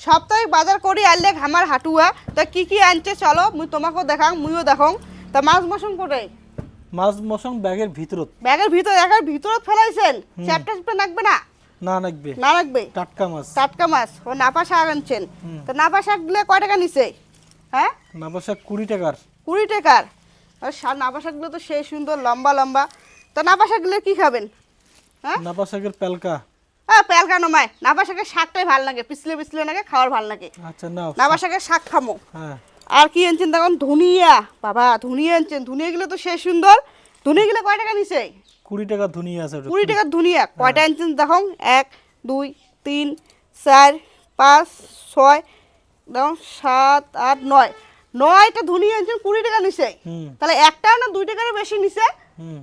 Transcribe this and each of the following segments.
সাপ্তাহিক বাজার করি আনলে আমার হাটুয়া তা কি আনছে চলো মুই তোমাকেও দেখাং মুইও দেখাং তা মাছ মশন করে মাছ মশং ব্যাগের ভিতরত একার ভিতরত ফেলাইছেন চ্যাপটা চ্যাপটা নাকবে না না নাকবে না রাখবে টাটকা মাছ ও নাপা শাক আনছেন তো নাপা শাক দিলে কয় টাকা নিছে হ্যাঁ নাপা শাক 20 টাকার 20 টাকার আর নাপা শাকগুলো তো সেই সুন্দর লম্বা লম্বা তো নাপা শাক দিলে কি খাবেন হ্যাঁ নাপা শাকের পেলকা হ্যাঁ পেলকা নমায় নাপা শাকের শাকটাই ভালো লাগে পিছলে পিছলে লাগে খাওয়ার ভালো লাগে আচ্ছা নাও নাপা শাকের শাক খামো হ্যাঁ আর কি আনছেন দেখুন ধনিয়া বাবা ধনিয়া আনছেন ধনিয়াগুলো তো সেই সুন্দর ধনিয়াগুলো কয় টাকা নিছে 20 টাকা ধনিয়া আছে 20 টাকার ধনিয়া কয়টা আনছেন দেখুন 1 2 3 4 5 6 দেখুন 7 8 9 9টা ধনিয়া আনছেন 20 টাকা নিছে তাহলে একটা না 2 টাকার বেশি নিছে হুম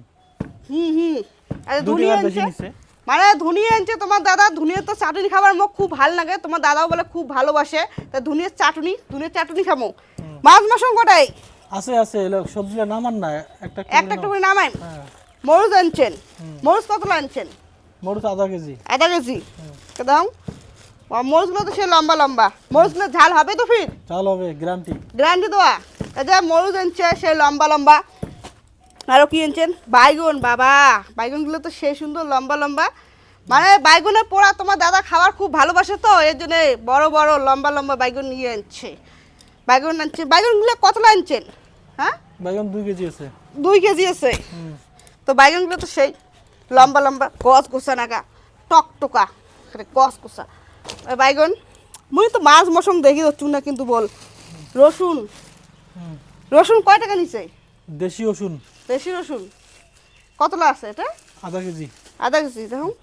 আরে 2 ধনিয়া টাকা বেশি আনছে নিছে মানে ধনিয়া আনছে তোমার দাদা ধনিয়া তো চাটনি খাবার মোক খুব ভালো লাগে তোমার দাদাও বলে খুব ভালোবাসে তা ধনিয়ার চাটনি খামো মাছ মাসং কটাই আছে আছে এলো সবজিটা নামান না একটা একটা করে নামাই হ্যাঁ মরুচ আনছেন মরুচ কতলা আনছেন মরুচ আধা কেজি দাও মরুচগুলো তো সে লম্বা লম্বা মরুচগুলো ঝাল হবে তো ফির চাল হবে গ্যারান্টি দেওয়া এই যে মরুচ আনছে সে লম্বা লম্বা আরও কি আনছেন বাইগন বাবা বাইগনগুলো তো সে সুন্দর লম্বা লম্বা মানে বাইগনের পোড়া তোমার দাদা খাবার খুব ভালোবাসে তো এর জন্য বড় বড় লম্বা লম্বা বাইগন নিয়ে আনছে বাইগনগুলো কতলা আনছেন হ্যাঁ বাইগন 2 কেজি আছে 2 কেজি আছে তো বাইগনগুলো তো সেই লম্বা লম্বা গছ গোছা নাগা টকটকা গছ গোছা বাইগন মুই তো মাছ মশং দেখি হচ্ছু না কিন্তু বল রসুন কয় টাকা নিছে দেশি রসুন কতলা আছে এটা আধা কেজি দেখুন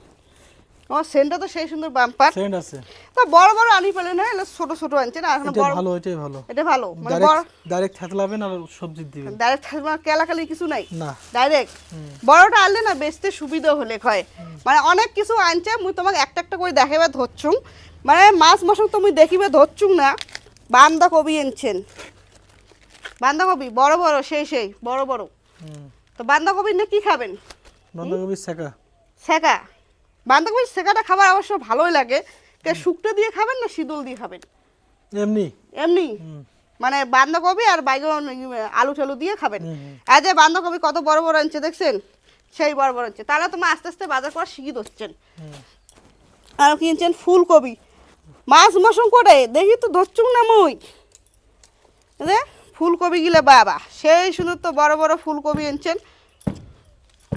আমার সেন্টটা তো সেই সুন্দর বাম্পার সেন্ট আছে তা বড় বড় আনি পেলে না এলে ছোট ছোট আনছে না এখন বড় এটা ভালো মানে বড় ডাইরেক্ট থাকলাবেন আর সবজি দিবেন ডাইরেক্ট কেলাকালি কিছু নাই না ডাইরেক্ট বড়টা আনলে না বেচতে সুবিধা হলে হয় মানে অনেক কিছু আনছে মুই তোমাকে একটা একটা করে দেখাবে ধরছুম মানে মাছ মশক তুমি দেখিবে ধরছুম না বাঁধাকপি আনছেন বাঁধাকপি বড় বড় সেই বড় বড় তো বাঁধাকপি না কি খাবেন বাঁধাকপি সেকা বাঁধাকপি সেকাটা খাবার অবশ্য ভালোই লাগে শুকনো দিয়ে খাবেন না শীতল দিয়ে খাবেন এমনি মানে বাঁধাকপি আর বাইগন আলু টালু দিয়ে খাবেন এই যে বাঁধাকপি কত বড় বড় আনছে দেখছেন সেই বড় বড় আনছে তাহলে তোমার আস্তে আস্তে বাজার করা শিখি ধরছেন আর কিনছেন ফুলকপি মাছ মশং করে দেখি তো ধরছুম না মুই ফুলকপি গিলে বাবা সেই সুন্দর তো বড় বড় ফুলকপি আনছেন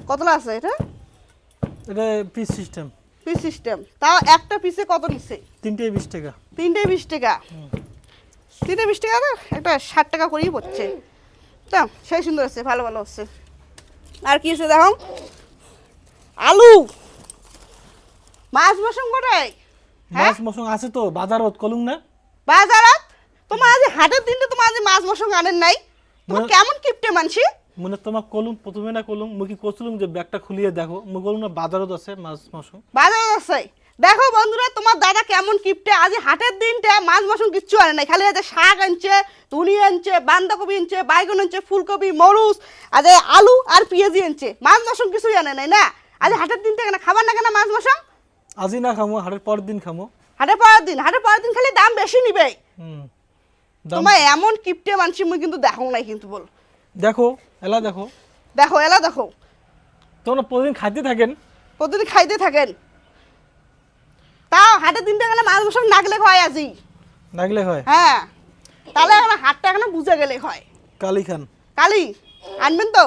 কতলা আছে এটা পিস সিস্টেম তাও একটা পিসে কত নিচ্ছে 320 টাকা 320 টাকা একটা 60 টাকা করেই পড়ছে তা সেই সুন্দর আছে ভালো হচ্ছে আর কি আছে দেখো আলু মাছ মশং কোটাই মাছ মশং আছে তো বাজারত কলুম না বাজারত তোমার আজ হাটের দিনটা তোমার আজ মাছ মশং আনেন নাই তোমার কেমন কিপটে মানছি মনে তোমাক কলুম প্রথমে না কলুম মুই কি কইছিলাম যে ব্যাগটা খুলিয়ে দেখো মুই কলুম না বাজারত আছে মাছ মশং বাজারত আছে দেখো বন্ধুরা তোমার দাদা কেমন কিপটে আজ হাটের দিনটা মাছ মশং কিচ্ছু আনে নাই খালি আজ শাক আনছে ধনিয়া আনছে বাঁধাকপি আনছে বাইগন আনছে ফুলকপি মরুচ আজ আলু আর পেঁয়াজি আনছে মাছ মশং কিছুই আনে নাই না আজ হাটের দিনটা কেন খাবার না কেন মাছ মশং আজি না খামো হাটের পরের দিন খামো হাটের পরের দিন খালি দাম বেশি নিবে তোমার এমন কিপটে মানছি মুই কিন্তু দেখো নাই কিন্তু বল এলা দেখো তোমরা প্রতিদিন খাইতে থাকেন তাও হাটের দিনটা গেলে মাছ মশং নাগলে হয় আজি নাগলে হয় হ্যাঁ তাহলে এখন হাটটা এখন বুঝে গেলে হয় কালি খান কালি আনবেন তো